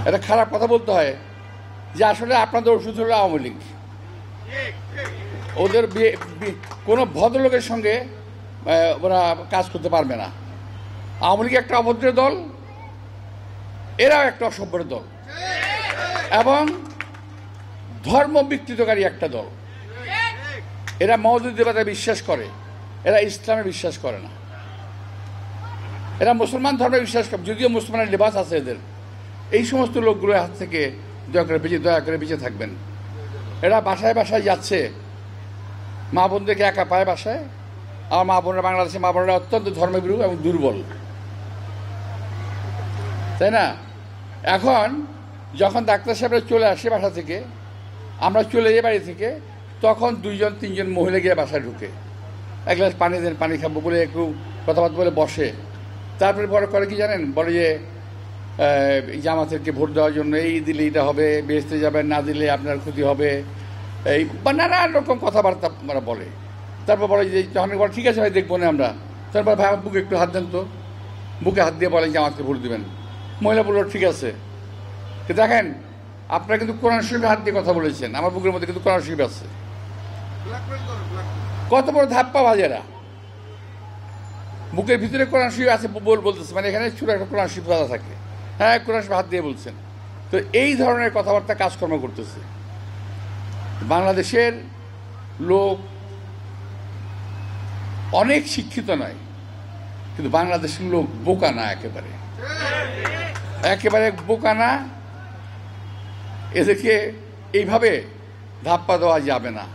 এটা খারাপ কথা বলতে হয় যে আসলে আপনাদের ওষুধ হলো আওয়ামী লীগ। ওদের কোনো ভদ্রলোকের সঙ্গে ওরা কাজ করতে পারবে না। আওয়ামী লীগ একটা অভদ্র দল, এরাও একটা অসভ্যের দল এবং ধর্ম বিকৃতকারী একটা দল। এরা মওদুদেবতায় বিশ্বাস করে, এরা ইসলামে বিশ্বাস করে না। এরা মুসলমান ধর্মে বিশ্বাস করে, যদিও মুসলমানের লেবাস আছে এদের। এই সমস্ত লোকগুলোর হাত থেকে দয়া করে বেঁচে থাকবেন। এরা বাসায় বাসায় যাচ্ছে, মা বোনদেরকে একা পায় বাসায়। আমার মা বোনরা, বাংলাদেশের মা বোনরা অত্যন্ত ধর্মভীরু এবং দুর্বল, তাই না? এখন যখন ডাক্তার সাহেবরা চলে আসে বাসা থেকে, আমরা চলে যাই বাড়ি থেকে, তখন 2-3জন মহিলা গিয়ে বাসায় ঢুকে এক গ্লাস পানি দেন, পানি খাবো বলে একটু কথাবার্তা বলে বসে। তারপরে পরে করে কি জানেন, বলে যে জামাতেরকে ভোট দেওয়ার জন্য এই দিলে এটা হবে, বেহেশতে যাবেন, না দিলে আপনার ক্ষতি হবে, এই বা নানান রকম কথাবার্তা আমরা বলে। তারপর বলে যে যখন বলে ঠিক আছে ভাই দেখবো না আমরা, তারপর ভাই আমার বুকে একটু হাত দেন তো, বুকে হাত দিয়ে বলে জামাতকে ভোট দেবেন। মহিলা বললো ঠিক আছে। দেখেন আপনারা কিন্তু কোরআন শরীফে হাত দিয়ে কথা বলেছেন, আমার বুকের মধ্যে কিন্তু কোরআন শরীফ আছে। কত বড় ধাপ্পা বাজেরা, বুকের ভিতরে কোরআন শরীফ আছে বলতেছে, মানে এখানে ছোট একটা কোরআন শরীফ কথা থাকে। হ্যাঁ, কোরআন শরীফ হাত দিয়ে বলছেন। তো এই ধরনের কথাবার্তা কাজকর্ম করতেছে। বাংলাদেশের লোক অনেক শিক্ষিত নয়, কিন্তু বাংলাদেশের লোক বোকা না, একেবারে বোকা না। এদেরকে এইভাবে ধাপ্পা দেওয়া যাবে না।